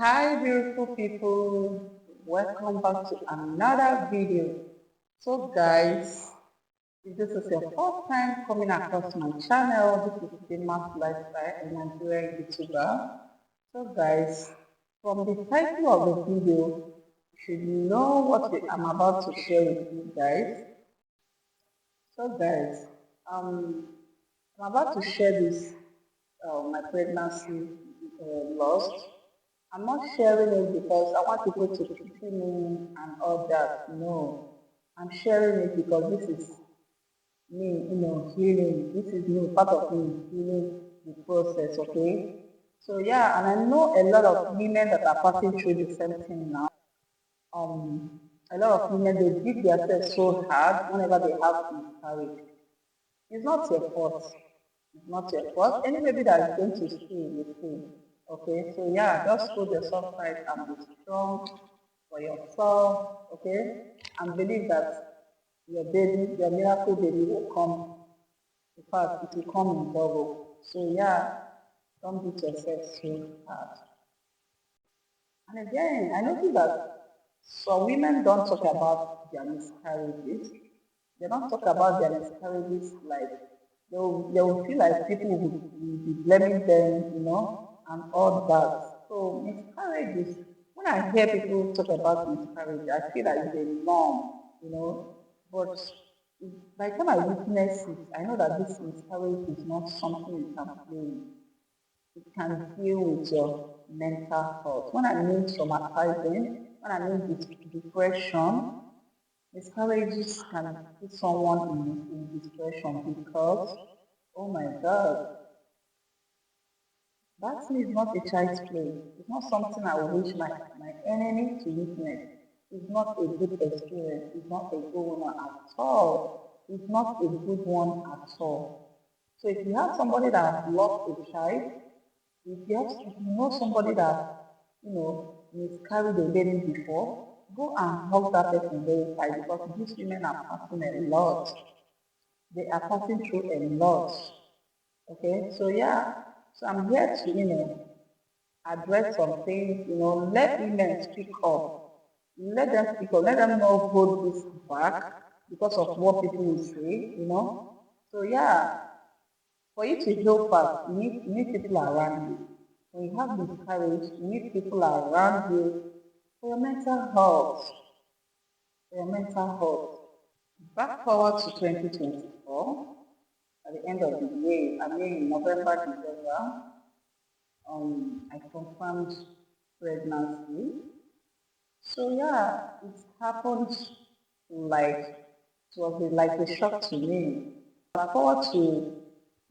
Hi beautiful people, welcome back to another video. So guys, if this is your first time coming across my channel, this is Famous Lifestyle, a Nigerian YouTuber. So guys, from the title of the video, you should know what I'm about to share with you guys. So guys, I'm about to share this, my pregnancy loss. I'm not sharing it because I want people to pity me and all that. No, I'm sharing it because this is me, healing. This is me, part of me healing the process, okay? So yeah, and I know a lot of women that are passing through the same thing now. A lot of women, they beat themselves so hard whenever they have miscarriage. It's not your fault. It's not your fault. Any baby that is going to stay will stay. Okay, so yeah, just hold yourself tight and be strong for yourself. Okay, and believe that your baby, your miracle baby will come. In fact, it will come in double. So yeah, don't beat yourself so hard. And again, I noticed that some women don't talk about their miscarriages. They don't talk about their miscarriages like they'll feel like people will be blaming them, and all that. So miscarriages, when I hear people talk about miscarriage, I feel like it's a norm. But by the time I witness it, I know that this miscarriage is not something you can play with. It can deal with your mental health. When I mean traumatizing, when I mean depression, miscarriages can put someone in depression because, oh my God, that is not a child's play. It's not something I wish my enemy to witness. It's not a good experience. It's not a good one at all. It's not a good one at all. So if you have somebody that has lost a child, if you know somebody that, miscarried a baby before, go and help that person very tight because these women are passing a lot. They are passing through a lot. Okay, so yeah, so I'm here to, address some things, let women speak up. Let them speak up. Let them not hold this back because of what people will say. So yeah, for you to heal fast, you need people around you. When you have this courage, you need people around you for your mental health. For your mental health. Fast forward to 2024, at the end of the year, I mean in November, December, I confirmed pregnancy. So yeah, it happened like it was like a shock to me. Fast forward to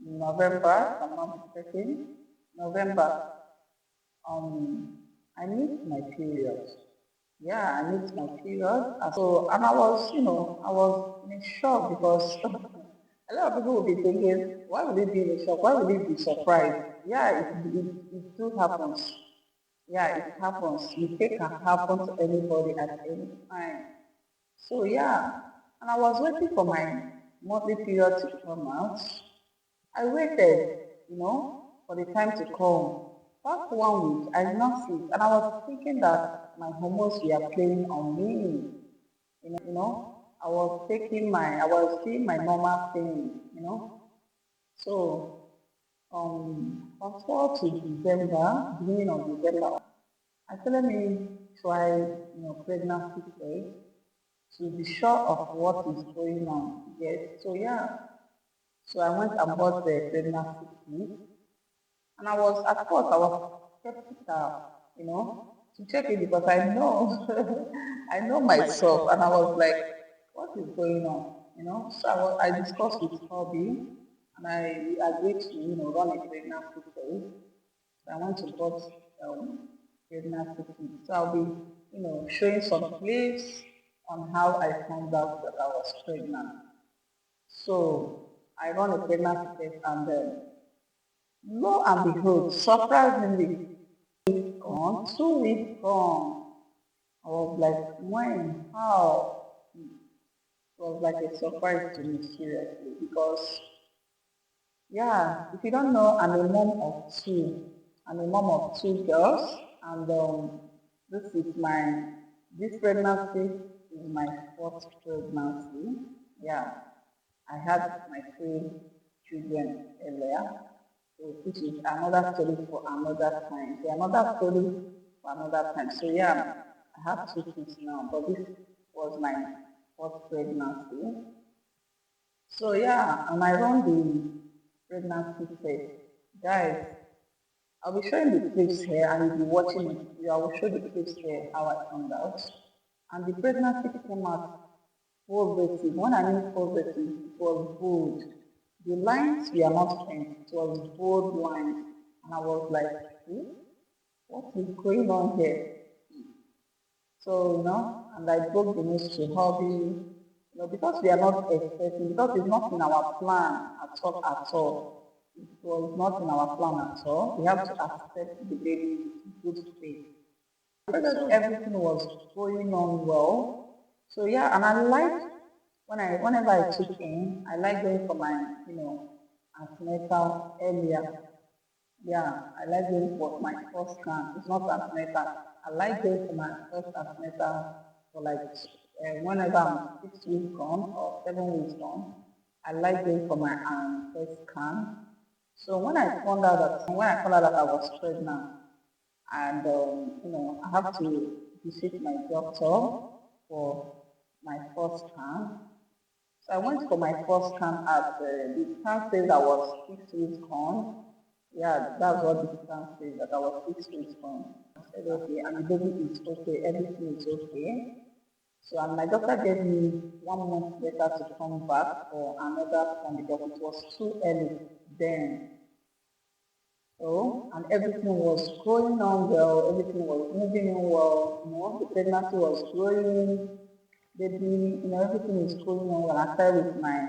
November, if I'm not mistaken, November, I missed my period. Yeah, I missed my period. And I was, I was in shock because a lot of people will be thinking, why would they be in shock? Why would they be surprised? Yeah, it still happens. Yeah, it happens. Mistake can happen to anybody at any time. So yeah, and I was waiting for my monthly period to come out. I waited, for the time to come. Past 1 week, I did not see it, and I was thinking that my hormones were playing on me. I was seeing my normal thing. So, fast forward to December, beginning of December, I said, let me try, pregnancy test to be sure of what is going on. Yes, so yeah, so I went and bought the pregnancy kit. And at first, I was skeptical, to check it because I know, I know myself. And I was like, what is going on? So I discussed with hubby and we agreed to, run a pregnancy test. So I went to bought pregnancy kit. So I'll be, showing some clips on how I found out that I was pregnant. So I run a pregnancy test and lo and behold, surprisingly, gone, 2 weeks gone. I was like, when? How? It was like a surprise to me, seriously, because, yeah, if you don't know, I'm a mom of two. I'm a mom of two girls, And this is my, this pregnancy is my fourth pregnancy. Yeah, I had my three children earlier, so which is another story for another time. So another story for another time. So yeah, I have two kids now, but this was my fourth pregnancy. So yeah, and I run the pregnancy test. Guys, I'll be showing the clips here and you'll be watching it. I will show the clips here how I found out. And the pregnancy came out positive. When I mean positive, it was bold. The lines were not faint, it was bold lines. And I was like, what is going on here? So, and I broke the news to hobby, because we are not expecting, because it's not in our plan at all, at all. It was not in our plan at all. We have to accept the baby with good faith. Because everything was going on well. So yeah, and I like whenever I took in, I like going for my, antenatal earlier. Yeah, I like going for my first scan. It's not antenatal. I like going for my first antenatal for like whenever I'm 6 weeks on or 7 weeks on. I like going for my first scan. So when I found out that I was pregnant, and I have to visit my doctor for my first scan. So I went for my first scan at the scan says I was 6 weeks on. Yeah, that's what the scan says, that I was 6 weeks on. I said, okay, and the baby is okay, everything is okay. So and my doctor gave me 1 month later to come back for another scan because it was too early then. So, and everything was going on well, everything was moving on well, the pregnancy was growing, baby, everything is going on well. I started with my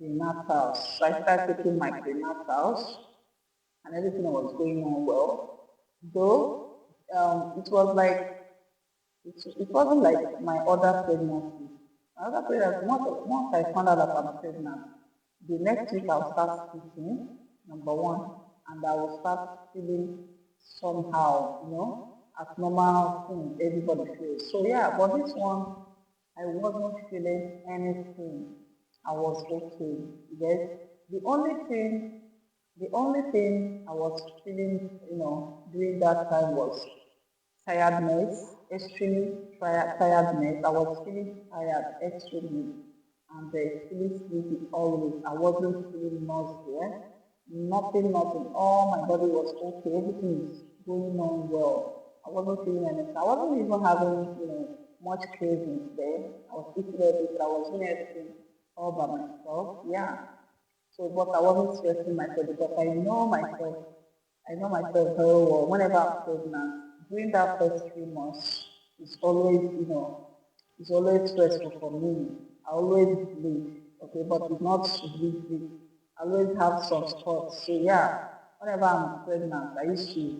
prenatals. So I started taking my prenatals, and everything was going on well. Though, it was like, it wasn't like my other pregnancy. My other pregnancy, once I found out that I'm pregnant, the next week I'll start speaking, number one, and I will start feeling somehow, as normal thing everybody feels. So yeah, but this one, I wasn't feeling anything. I was okay. Yes, the only thing, the only thing I was feeling, during that time was tiredness, extreme tiredness. I was feeling tired extremely and feeling sleepy always. I wasn't feeling nausea, nothing. All my body was okay. Everything is going on well. I wasn't feeling anything. I wasn't even having, much cravings there. I was eating everything. I was doing everything all by myself. Yeah. So, but I wasn't stressing myself because I know myself very well. Whenever I'm pregnant, during that first 3 months, it's always, it's always stressful for me. I always bleed, okay, but it's not bleed. I always have some spots. So yeah, whenever I'm pregnant, I used to,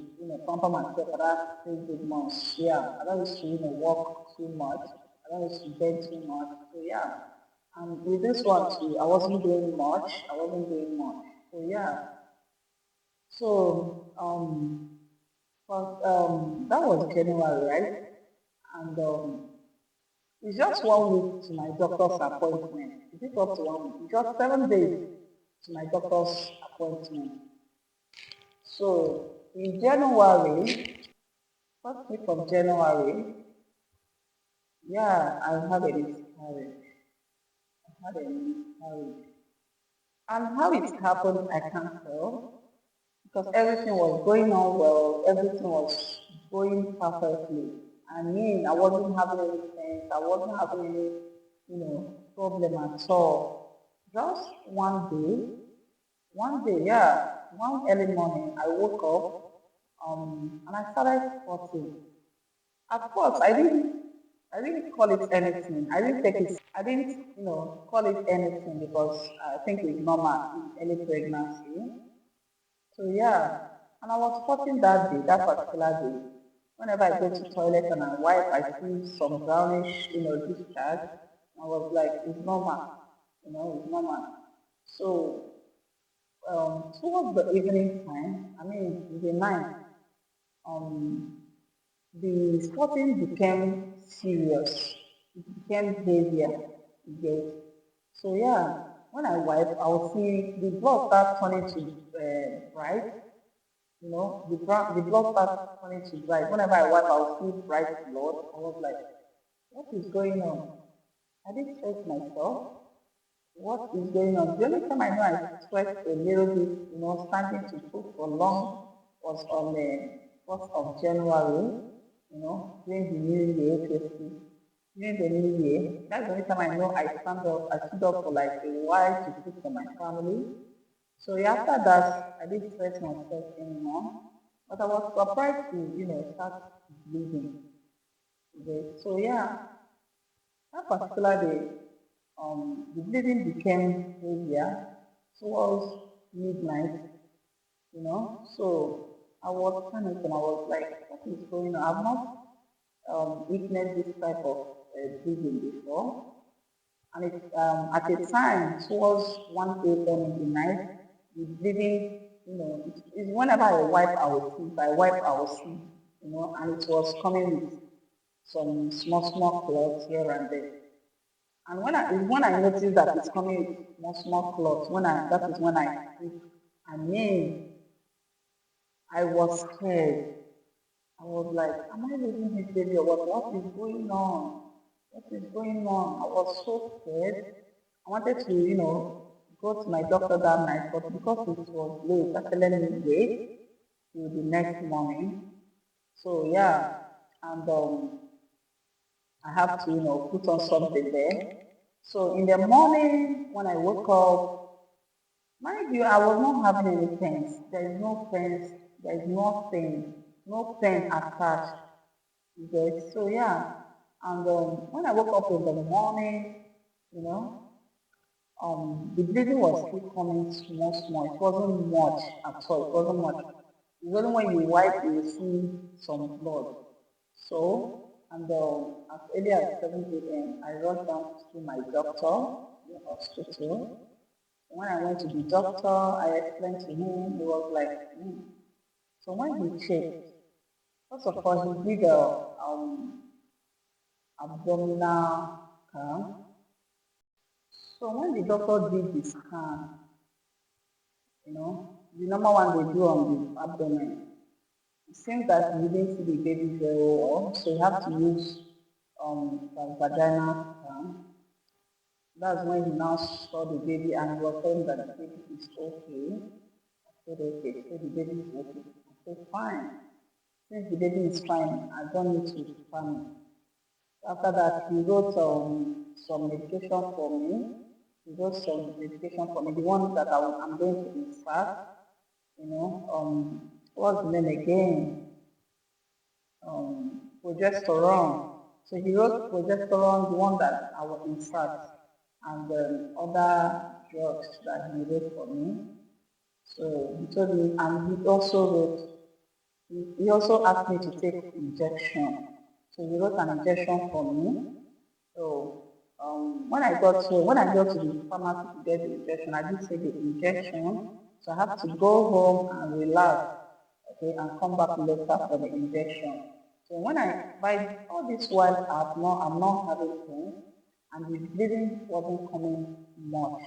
pamper myself for that 3 good months. Yeah, I don't used to, walk too much. I don't used to bend too much. So yeah, and with this one too, I wasn't doing much. I wasn't doing much. So yeah, so that was January, right? And it's just 1 week to my doctor's appointment. Is it up to 1 week? It's just 7 days to my doctor's appointment. So in January, first week of January, yeah, I had a miscarriage. I had a miscarriage. And how it happened, I can't tell. Because everything was going on well, everything was going perfectly. I mean, I wasn't having any pain, I wasn't having any, problem at all. Just one day, yeah, one early morning, I woke up, and I started spotting. At first, I didn't call it anything. I didn't, call it anything because I think it's normal in any pregnancy. So yeah, and I was spotting that day, that particular day. Whenever I go to toilet and I wipe, I see some brownish, discharge. I was like, it's normal, it's normal. So towards the evening time, I mean, the night, um, the spotting became serious. It became heavier. Yes. So yeah, when I wipe, I'll see the blood start turning to bright. You know, the blood start turning to bright. Whenever I wipe, I'll see bright blood. I was like, what is going on? I didn't stress myself. What is going on? The only time I know I sweat a little bit, standing to cook for long was on the 1st of January, during the New Year, basically. During the New Year, that's the only time I know I stood up for like a while to cook for my family. So yeah, after that, I didn't stress myself anymore. But I was surprised to, start bleeding. Okay. So yeah, that particular day, the bleeding became heavier towards midnight, So I was panicking. I was like, what is going on? I've not witnessed this type of bleeding before. And at a time, towards 1 a.m. in the night, the bleeding, it's whenever I wipe, I will see. If I wipe, I will see, and it was coming with some small clots here and there. And when I notice that it's coming with small clots, that is when I mean, I was scared. I was like, am I losing this baby or what? What is going on? What is going on? I was so scared. I wanted to, go to my doctor that night, but because it was late, I let me wait till the next morning. So yeah, and I have to, put on something there. So in the morning when I woke up, mind you, I was not having any pains. There is no pains. There is nothing, no pain attached. Yes. So yeah, and when I woke up in the morning, you know, the bleeding was still coming small. It wasn't much at all. It wasn't much. It's only when you wipe you will see some blood. So, and as early as 7 a.m., I rushed down to my doctor, the hospital. When I went to the doctor, I explained to him, he was like, So when he checked, first of all, he did a abdominal scan. So when the doctor did the scan, the normal one they do on the abdomen, it seems that you didn't see the baby very well, so you have to use the vaginal scan. That's when he now saw the baby and he was saying that the baby is okay. I said, okay, so the baby is okay. I said, fine. Since the baby is fine, I don't need to panic. After that, he wrote some medication for me. He wrote some medication for me, the one that I'm going to insert, what's the name again? Progesterone. So he wrote progesterone, the one that I will insert, and other drugs that he wrote for me. So he told me, and he also asked me to take injection. So he wrote an injection for me. So when I got to the pharmacy to get the injection, I did take the injection. So I have to go home and relax, okay, and come back later for the injection. So by all this while, I'm not having pain, and the bleeding wasn't coming much.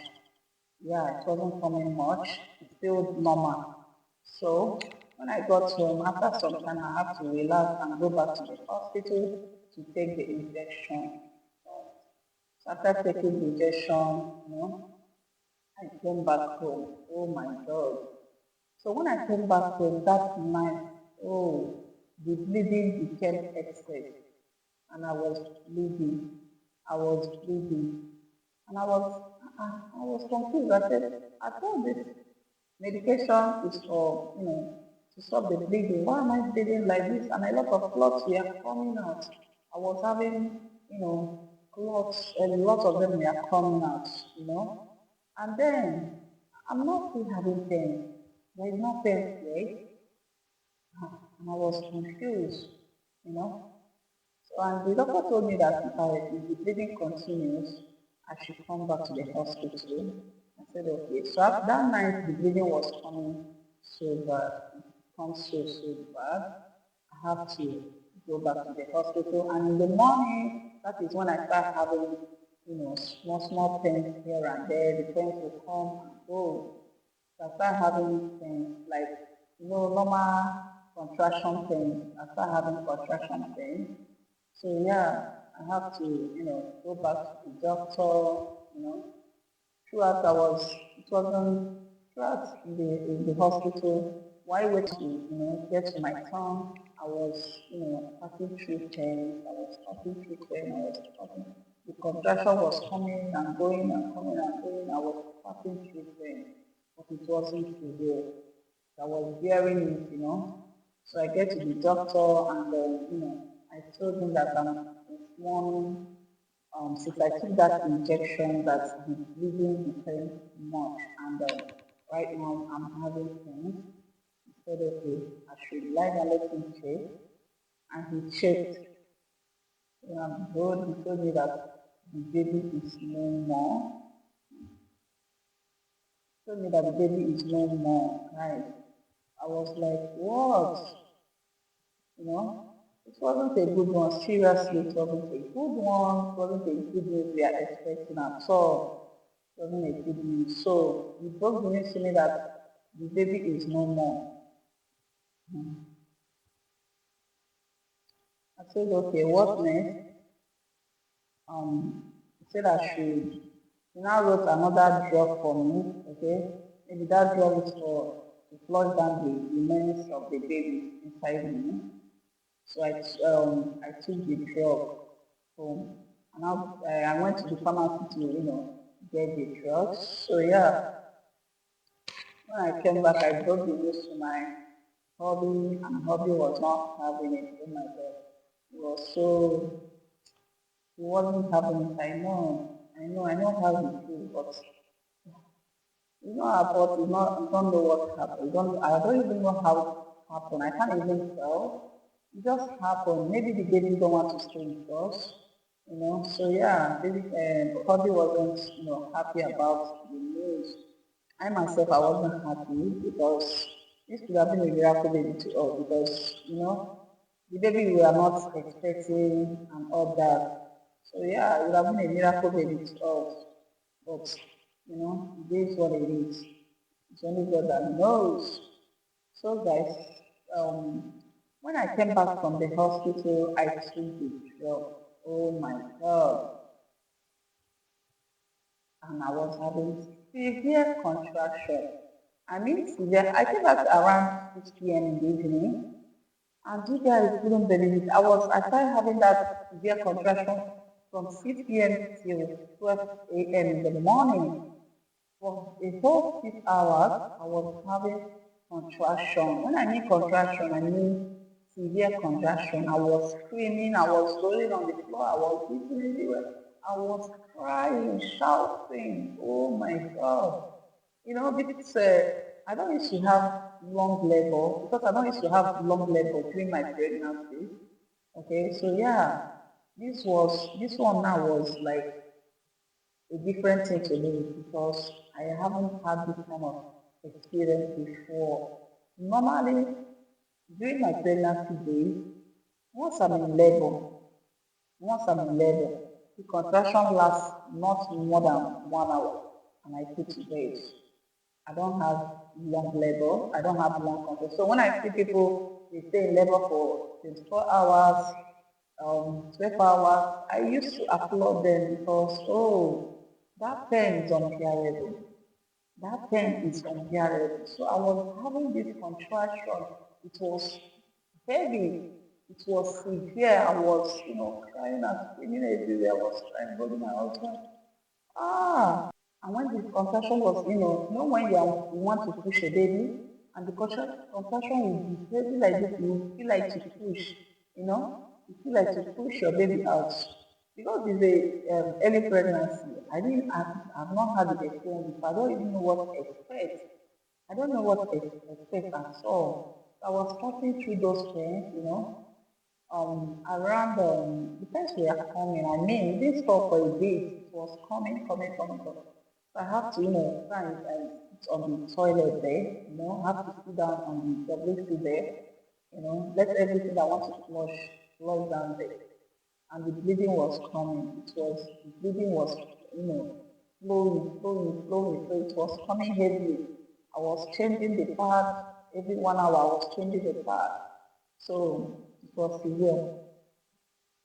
Yeah, it wasn't coming much. It's still normal. So when I got home, after some time, I have to relax and go back to the hospital to take the injection. So after taking the injection, I came back home. Oh my God. So when I came back home that night, the bleeding became excess. And I was bleeding. I was bleeding. And I was confused. I said, I thought this medication is for, to stop the bleeding. Why am I bleeding like this? And a lot of clots were coming out. I was having, clots, a lot of them were coming out. And then I'm not still having pain. There is no pain here. And I was confused, you know. So, and the doctor told me that if the bleeding continues, I should come back to the hospital. I said, okay. So after that night, the bleeding was coming so bad. It comes so bad. I have to go back to the hospital. And in the morning, that is when I start having, small pains here and there. The pains will come and go. So I start having pains like, normal contraction pains. I start having contraction pains. So yeah, I have to, go back to the doctor, throughout I was, it wasn't, throughout in the hospital, while waiting to, get to my turn, I was, passing through pain, I was passing through pain, I was passing, the contraction was coming and going and coming and going, I was passing through pain, but it wasn't severe. I was bearing it, So I get to the doctor and, I told him that this morning since I took that injection that's relieving the pain much, and right now I'm having pain. He said, okay, I should lie down, let him check. And he checked. And I'm told, he told me that the baby is no more. He told me that the baby is no more. Right. I was like, what? It wasn't a good one. Seriously, it wasn't a good one. It wasn't a good news we are expecting at all. It wasn't a good news. So he broke the news to me that the baby is no more. I said, okay, what next? He said I should. He now wrote another drug for me. Okay, maybe that drug is for to flush down the remains of the baby inside me. So I took the drug home, and I went to the pharmacy to get the drugs. So yeah, when I came back, I brought the news to my hubby, and hubby was not having it. Oh my God, he was so he wasn't having it. I know how he feels, but about you don't know what happened. I don't even know how it happened. I can't even tell. It just happened. Maybe the baby don't want to stay with us, So yeah, baby, hubby wasn't, happy about the news. I myself, I wasn't happy because this could have been a miracle baby to us because, the baby we were not expecting and all that. So yeah, it would have been a miracle baby to us. But, it is what it is. It's only God that knows. So guys, when I came back from the hospital, I took the drug. Oh my God. And I was having severe contraction. I mean severe. I came back around 6 p.m. in the evening. And you guys couldn't believe it. I started having that severe contraction from 6 p.m. till 12 a.m. in the morning. For a whole 6 hours, I was having contraction. When I mean contraction, I mean severe contraction. I was screaming, I was rolling on the floor, I was eating everywhere. I was crying, shouting. Oh my God. This, I don't used to have long labor because I don't used to have long labor during my pregnancy. Okay, so yeah, this one now was like a different thing to me because I haven't had this kind of experience before. Normally, during my pregnancy days, once I'm in labor, once I'm in labor, the contraction lasts not more than 1 hour and I put to bed. I don't have long labor, I don't have long contraction. So when I see people, they stay in labor for 24 hours, 12 hours, I used to applaud them because, oh, that pain is unbearable. That pain is unbearable. So I was having this contraction. It was heavy. It was severe. I was, crying and screaming everywhere. I was crying, holding my husband. And when the contraction was, when you want to push a baby, and the contraction will be heavy like this, you feel like to push, you feel like to push your baby out. Because it's a early pregnancy, I've not had the experience. I don't even know what to expect. I don't know what to expect at all. So I was passing through those pains, around the first we are coming. I mean, this stop for a bit. It was coming. So I have to, try and sit on the toilet there, have to sit down on the WC there, let everything I want to flush flushed down there, and the bleeding was coming. The bleeding was, flowing. So it was coming heavily. I was changing the pad every 1 hour. I was changing the pad. So it was severe.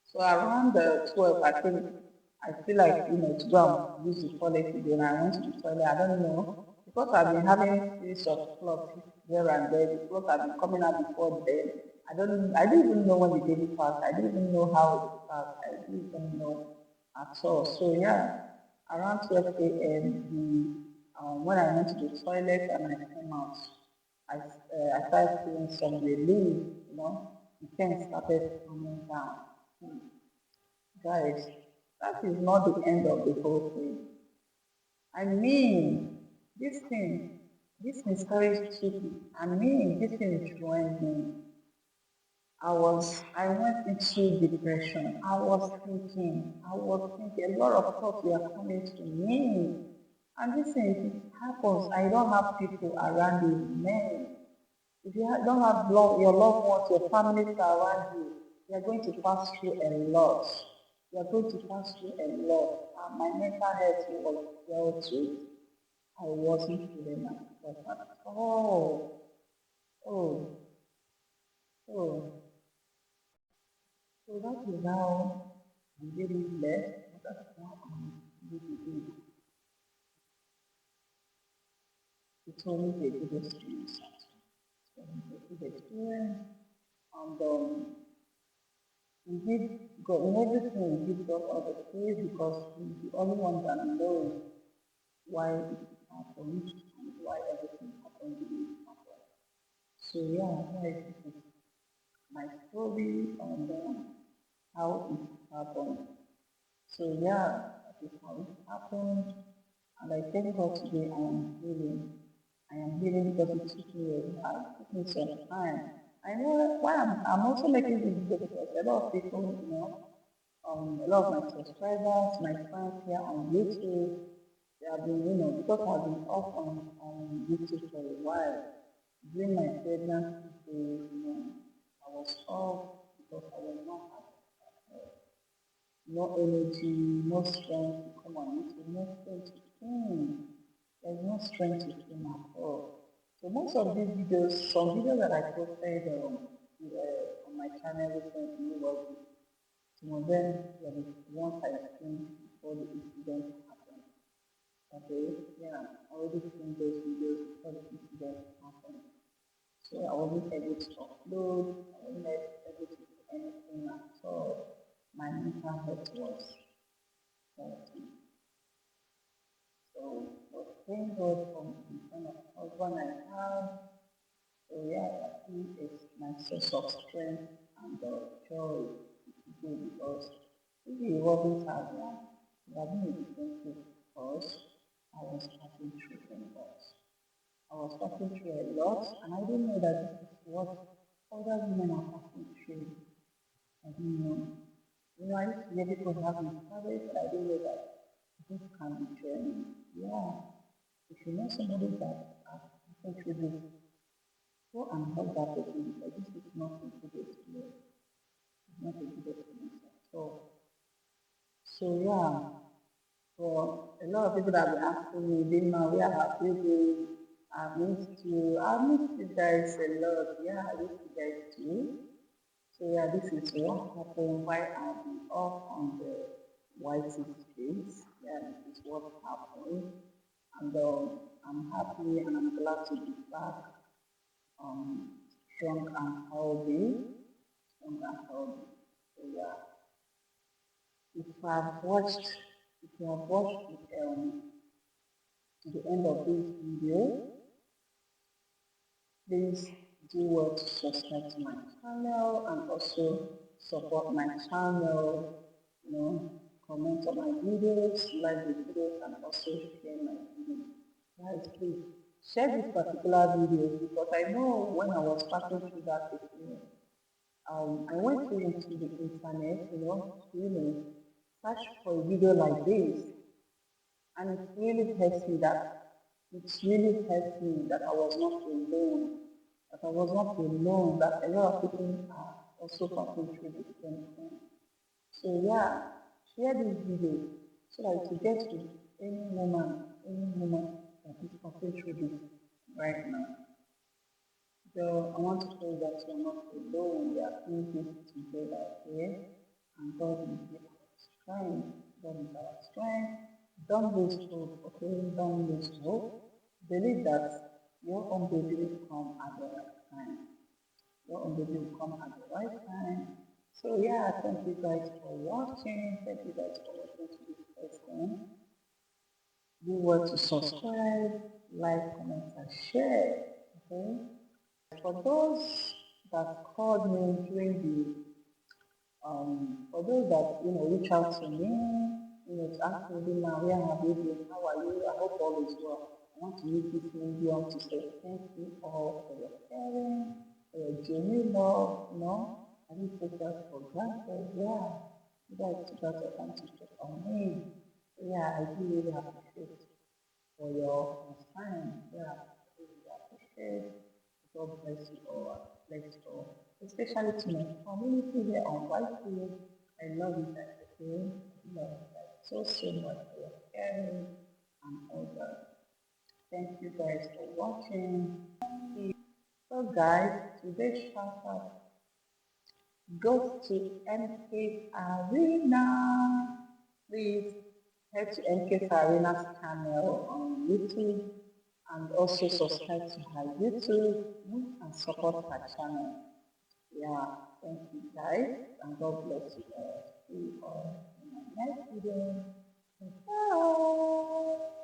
So around the 12, I think, I feel like, to go and use the toilet again. I went to the toilet, I don't know, because I've been having series of clots here and there. The clots have been coming out before then. I didn't even know when the baby passed. I didn't even know how it passed. I didn't even know at all. So yeah, around 12 a.m., when I went to the toilet and I came out, I started feeling some relief, the pain started coming down. Guys, that is not the end of the whole thing. I mean, this thing, this miscarriage took me. I mean, this thing joined me. I went into depression. I was thinking, a lot of thoughts were coming to me. And this thing, if it happens, I don't have people around you, men. If you don't have your loved ones, your families around you, you are going to pass through a lot. You are going to pass through a lot. And my mental health was well too. I wasn't feeling myself at all. Oh, oh. So that is how I really left. That's how I really did. It told me a good experience. It told me a good experience. And we give God, in everything we give God all the praise because He's the only one that knows why it happened and why everything happened the way it happened. So yeah, that is my story and how it happened. So yeah, that is how it happened. And I thank God today I am healing. I am healing because it took me a while, it took me some time. I know why I'm also making this video because a lot of people, a lot of my subscribers, my friends here on YouTube, they have been, because I've been off on YouTube for a while. During my pregnancy phase, I was off because I was not no energy, no strength to come on YouTube, no strength to film. There's no strength to film at all. So most of these videos, some videos that I posted on my channel recently was some of them were the ones I filmed before the incident happened. Okay, yeah, I already filmed those videos before the incident happened. So I wasn't able to upload, I wasn't able to do anything at all. My mental health was faulty. So, but thank God for the kind of husband I have. So yeah, he is my source of strength and joy today because if he wasn't around, it would have been a different thing because I was passing through a lot. I was passing through a lot and I didn't know that this is what other women are passing through. I didn't know. I used to be able to have miscarriage, but I didn't know that this can be training. Yeah. If you know somebody that has passing through this, go and help that person because this is not a good experience. It's not a good experience at all. So yeah, for a lot of people that will ask me, Dima, where have you been? I missed you guys a lot. Yeah, I missed you guys too. So yeah, this is what happened while I'm off on the YT space. Yeah, this is what happened. And I'm happy and I'm glad to be back strong and healthy. Strong and healthy. So yeah, if you have watched to the end of this video, please do well to subscribe to my channel and also support my channel, comment on my videos, like the videos and also share my videos. Guys, please share this particular video because I know when I was passing through that experience, I went through into the internet, search for a video like this, and it really helps me that I was not alone, that a lot of people also passing through the same thing. So yeah, share this video so that it will get to any woman that is passing through this right now. So I want to say that you're not alone. We are doing this together, okay? And God will give us strength. God is our strength. Don't lose hope, okay? Don't lose hope. Believe that your own baby will come at the right time. Your own baby will come at the right time. So yeah, thank you guys for watching. Thank you guys for watching to this person. Do what to subscribe, like, comment, and share. Okay? For those that called me during the for those that reach out to me, to ask me now where have you been, how are you? I hope all is well. I want to use this medium to say thank you all for your caring, for your genuine love, I didn't take that for granted. Yeah, you guys took out your time to check on me. So yeah, I do really appreciate for your time. Yeah, I really appreciate. God bless you all. Bless you all. Especially to my community here on Whitefield. I love you guys, okay? I love you guys so much for your caring and all that. Thank you guys for watching. So guys, today's shout out goes to MK Arena. Please head to MK Arena's channel on YouTube and also subscribe to her YouTube and support her channel. Yeah, thank you guys and God bless you all. See you all in my next video. Bye.